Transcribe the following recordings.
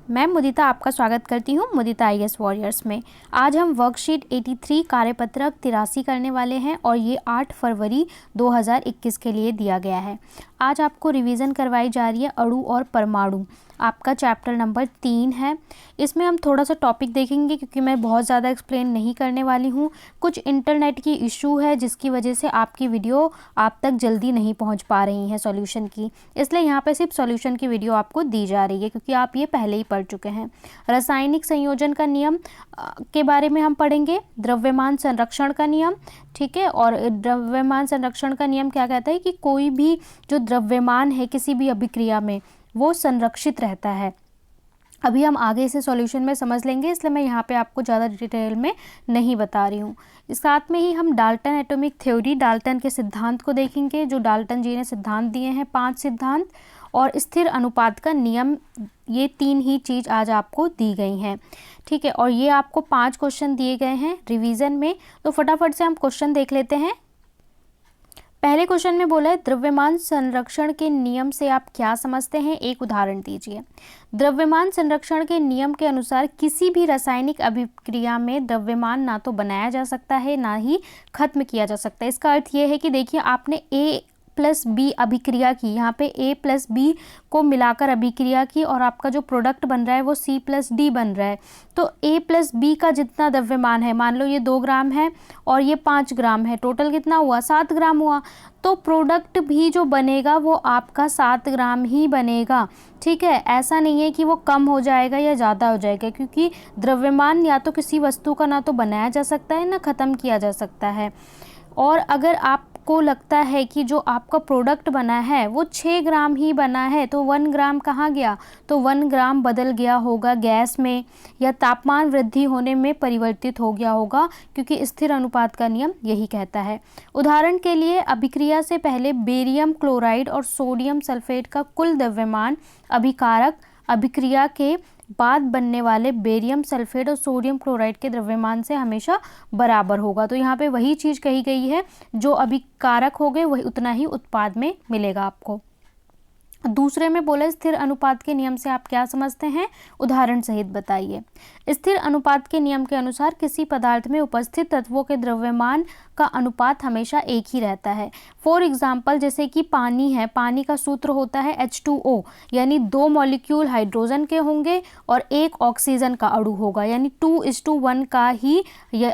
मैं मुदिता आपका स्वागत करती हूँ मुदिता आईएएस वॉरियर्स में। आज हम वर्कशीट 83 कार्यपत्रक 83 करने वाले हैं और ये 8 फरवरी 2021 के लिए दिया गया है। आज आपको रिवीजन करवाई जा रही है अणु और परमाणु, आपका चैप्टर नंबर 3 है। इसमें हम थोड़ा सा टॉपिक देखेंगे क्योंकि मैं बहुत ज़्यादा एक्सप्लेन नहीं करने वाली हूँ। कुछ इंटरनेट की इशू है जिसकी वजह से आपकी वीडियो आप तक जल्दी नहीं पहुँच पा रही है सॉल्यूशन की, इसलिए यहाँ पे सिर्फ सॉल्यूशन की वीडियो आपको दी जा रही है क्योंकि आप ये पहले ही पढ़ चुके हैं। रासायनिक संयोजन का नियम के बारे में हम पढ़ेंगे, द्रव्यमान संरक्षण का नियम, ठीक है। और द्रव्यमान संरक्षण का नियम क्या कहता है कि कोई भी जो द्रव्यमान है किसी भी अभिक्रिया में वो संरक्षित रहता है। अभी हम आगे इसे सॉल्यूशन में समझ लेंगे, इसलिए मैं यहाँ पे आपको ज़्यादा डिटेल में नहीं बता रही हूँ। साथ में ही हम डाल्टन एटॉमिक थ्योरी, डाल्टन के सिद्धांत को देखेंगे, जो डाल्टन जी ने सिद्धांत दिए हैं 5 सिद्धांत, और स्थिर अनुपात का नियम। ये 3 ही चीज़ आज आपको दी गई हैं, ठीक है। और ये आपको 5 क्वेश्चन दिए गए हैं रिवीजन में, तो फटाफट से हम क्वेश्चन देख लेते हैं। पहले क्वेश्चन में बोला है द्रव्यमान संरक्षण के नियम से आप क्या समझते हैं, एक उदाहरण दीजिए। द्रव्यमान संरक्षण के नियम के अनुसार किसी भी रासायनिक अभिक्रिया में द्रव्यमान ना तो बनाया जा सकता है ना ही खत्म किया जा सकता है। इसका अर्थ ये है कि देखिए आपने A प्लस बी अभिक्रिया की, यहाँ पे A प्लस बी को मिलाकर अभिक्रिया की और आपका जो प्रोडक्ट बन रहा है वो C प्लस डी बन रहा है। तो A प्लस बी का जितना द्रव्यमान है, मान लो ये 2 ग्राम है और ये 5 ग्राम है, टोटल कितना हुआ 7 ग्राम हुआ, तो प्रोडक्ट भी जो बनेगा वो आपका 7 ग्राम ही बनेगा, ठीक है। ऐसा नहीं है कि वो कम हो जाएगा या ज़्यादा हो जाएगा, क्योंकि द्रव्यमान या तो किसी वस्तु का ना तो बनाया जा सकता है ना ख़त्म किया जा सकता है। और अगर आपको लगता है कि जो आपका प्रोडक्ट बना है वो 6 ग्राम ही बना है, तो 1 ग्राम कहाँ गया, तो 1 ग्राम बदल गया होगा गैस में या तापमान वृद्धि होने में परिवर्तित हो गया होगा, क्योंकि स्थिर अनुपात का नियम यही कहता है। उदाहरण के लिए अभिक्रिया से पहले बेरियम क्लोराइड और सोडियम सल्फेट का कुल द्रव्यमान अभिकारक अभिक्रिया के बाद बनने वाले बेरियम सल्फेट और सोडियम क्लोराइड के द्रव्यमान से हमेशा बराबर होगा। तो यहाँ पे वही चीज़ कही गई है, जो अभिकारक हो गए वही उतना ही उत्पाद में मिलेगा आपको। दूसरे में बोला स्थिर अनुपात के नियम से आप क्या समझते हैं, उदाहरण सहित बताइए। स्थिर अनुपात के नियम के अनुसार किसी पदार्थ में उपस्थित तत्वों के द्रव्यमान का अनुपात हमेशा एक ही रहता है। फॉर एग्जाम्पल जैसे कि पानी है, पानी का सूत्र होता है H2O, यानी 2 मॉलिक्यूल हाइड्रोजन के होंगे और 1 ऑक्सीजन का अणु होगा, यानी 2:1 का ही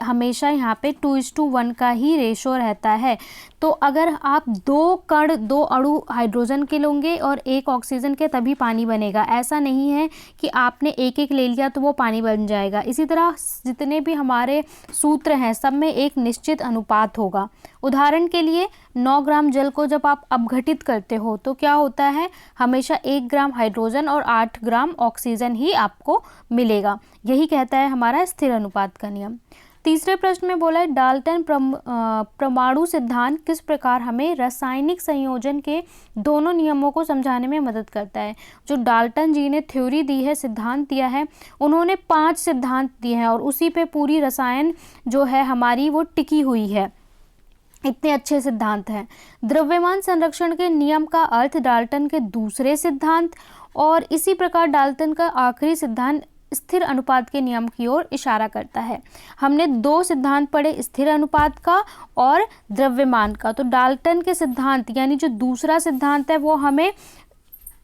हमेशा यहाँ पे 2:1 का ही रेशो रहता है। तो अगर आप 2 अणु हाइड्रोजन के लोगे और 1 ऑक्सीजन के, तभी पानी बनेगा। ऐसा नहीं है कि आपने एक ले लिया तो वो पानी बन जाएगा। इसी तरह जितने भी हमारे सूत्र हैं सब में एक निश्चित अनुपात होगा। उदाहरण के लिए 9 ग्राम जल को जब आप अपघटित करते हो तो क्या होता है, हमेशा 1 ग्राम हाइड्रोजन और 8 ग्राम ऑक्सीजन ही आपको मिलेगा। यही कहता है हमारा स्थिर अनुपात का नियम। तीसरे प्रश्न में बोला है डाल्टन परमाणु सिद्धांत किस प्रकार हमें रासायनिक संयोजन के दोनों नियमों को समझाने में मदद करता है। जो डाल्टन जी ने थ्योरी दी है, सिद्धांत दिया है, उन्होंने 5 सिद्धांत दिए हैं और उसी पे पूरी रसायन जो है हमारी वो टिकी हुई है। इतने अच्छे सिद्धांत हैं। द्रव्यमान संरक्षण के नियम का अर्थ डाल्टन के दूसरे सिद्धांत, और इसी प्रकार डाल्टन का आखिरी सिद्धांत स्थिर अनुपात के नियम की ओर इशारा करता है। हमने 2 सिद्धांत पढ़े, स्थिर अनुपात का और द्रव्यमान का। तो डाल्टन के सिद्धांत यानी जो दूसरा सिद्धांत है वो हमें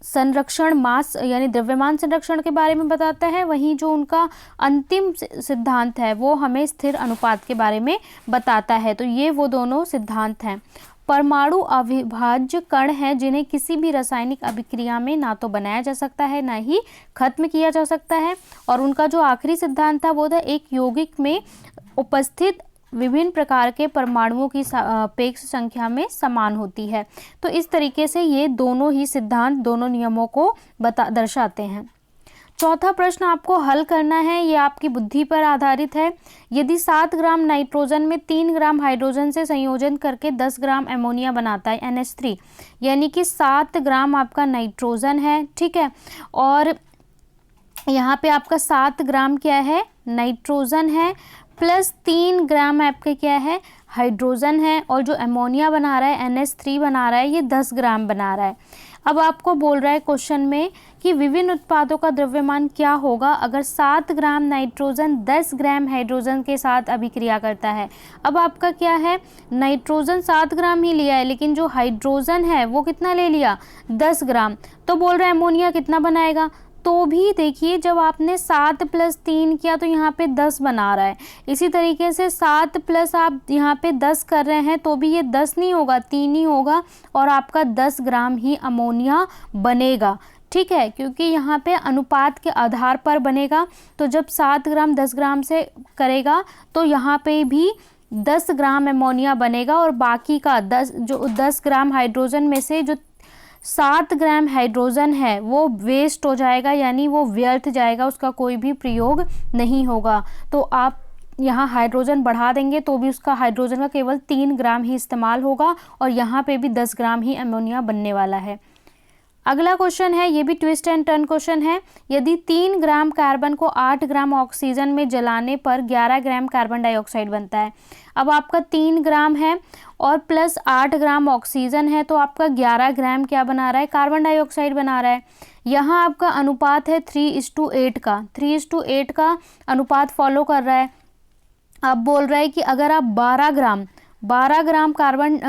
संरक्षण मास यानी द्रव्यमान संरक्षण के बारे में बताता है, वहीं जो उनका अंतिम सिद्धांत है वो हमें स्थिर अनुपात के बारे में बताता है। तो ये वो दोनों सिद्धांत हैं। परमाणु अविभाज्य कण हैं जिन्हें किसी भी रासायनिक अभिक्रिया में ना तो बनाया जा सकता है ना ही खत्म किया जा सकता है। और उनका जो आखिरी सिद्धांत था वो था एक यौगिक में उपस्थित विभिन्न प्रकार के परमाणुओं की सापेक्ष संख्या में समान होती है। तो इस तरीके से ये दोनों ही सिद्धांत दोनों नियमों को दर्शाते हैं। चौथा प्रश्न आपको हल करना है, ये आपकी बुद्धि पर आधारित है। यदि 7 ग्राम नाइट्रोजन में 3 ग्राम हाइड्रोजन से संयोजन करके 10 ग्राम एमोनिया बनाता है NH3, यानी कि 7 ग्राम आपका नाइट्रोजन है, ठीक है, और यहाँ पे आपका 7 ग्राम क्या है, नाइट्रोजन है, प्लस 3 ग्राम आपके क्या है, हाइड्रोजन है, और जो एमोनिया बना रहा है NH3 बना रहा है ये 10 ग्राम बना रहा है। अब आपको बोल रहा है क्वेश्चन में कि विभिन्न उत्पादों का द्रव्यमान क्या होगा अगर 7 ग्राम नाइट्रोजन 10 ग्राम हाइड्रोजन के साथ अभिक्रिया करता है। अब आपका क्या है, नाइट्रोजन 7 ग्राम ही लिया है, लेकिन जो हाइड्रोजन है वो कितना ले लिया, 10 ग्राम। तो बोल रहा है अमोनिया कितना बनाएगा। तो भी देखिए जब आपने 7 + 3 किया तो यहाँ पे 10 बना रहा है। इसी तरीके से 7 प्लस आप यहाँ पे 10 कर रहे हैं तो भी ये 10 नहीं होगा, 3 ही होगा और आपका 10 ग्राम ही अमोनिया बनेगा। ठीक है, क्योंकि यहाँ पे अनुपात के आधार पर बनेगा। तो जब 7 ग्राम 10 ग्राम से करेगा तो यहाँ पे भी 10 ग्राम अमोनिया बनेगा और बाकी का 10 ग्राम हाइड्रोजन में से जो 7 ग्राम हाइड्रोजन है वो वेस्ट हो जाएगा, यानी वो व्यर्थ जाएगा, उसका कोई भी प्रयोग नहीं होगा। तो आप यहाँ हाइड्रोजन बढ़ा देंगे तो भी उसका हाइड्रोजन का केवल 3 ग्राम ही इस्तेमाल होगा और यहाँ पे भी 10 ग्राम ही अमोनिया बनने वाला है। अगला क्वेश्चन है, ये भी ट्विस्ट एंड टर्न क्वेश्चन है। यदि 3 ग्राम कार्बन को 8 ग्राम ऑक्सीजन में जलाने पर 11 ग्राम कार्बन डाइऑक्साइड बनता है। अब आपका 3 ग्राम है और प्लस 8 ग्राम ऑक्सीजन है तो आपका 11 ग्राम क्या बना रहा है, कार्बन डाइऑक्साइड बना रहा है। यहाँ आपका अनुपात है 3:8 का, 3:8 का अनुपात फॉलो कर रहा है। अब बोल रहा है कि अगर आप 12 ग्राम कार्बन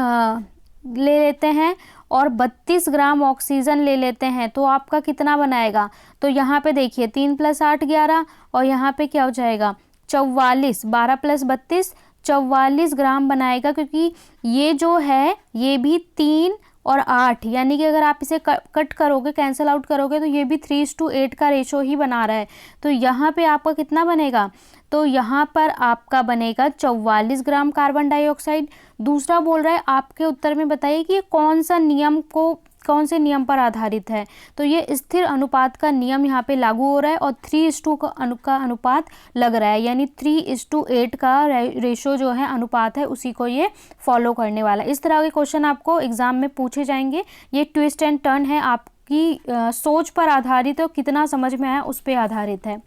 ले लेते हैं और 32 ग्राम ऑक्सीजन ले लेते हैं तो आपका कितना बनाएगा। तो यहाँ पे देखिए 3 + 8 11 और यहाँ पे क्या हो जाएगा 44, 12 + 32 44 ग्राम बनाएगा, क्योंकि ये जो है ये भी 3 और 8, यानी कि अगर आप इसे कट करोगे, कैंसिल आउट करोगे तो ये भी 3:8 का रेशो ही बना रहा है। तो यहाँ पे आपका कितना बनेगा, तो यहाँ पर आपका बनेगा 44 ग्राम कार्बन डाइऑक्साइड। दूसरा बोल रहा है आपके उत्तर में बताइए कि कौन से नियम पर आधारित है। तो ये स्थिर अनुपात का नियम यहाँ पे लागू हो रहा है और 3:2 का अनुपात लग रहा है, यानी 3:8 का रेशो जो है अनुपात है उसी को ये फॉलो करने वाला है। इस तरह के क्वेश्चन आपको एग्जाम में पूछे जाएंगे। ये ट्विस्ट एंड टर्न है, आपकी सोच पर आधारित है, कितना समझ में आया उस पर आधारित है।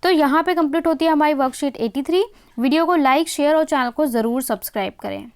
तो यहाँ पे कंप्लीट होती है हमारी वर्कशीट 83। वीडियो को लाइक, शेयर और चैनल को ज़रूर सब्सक्राइब करें।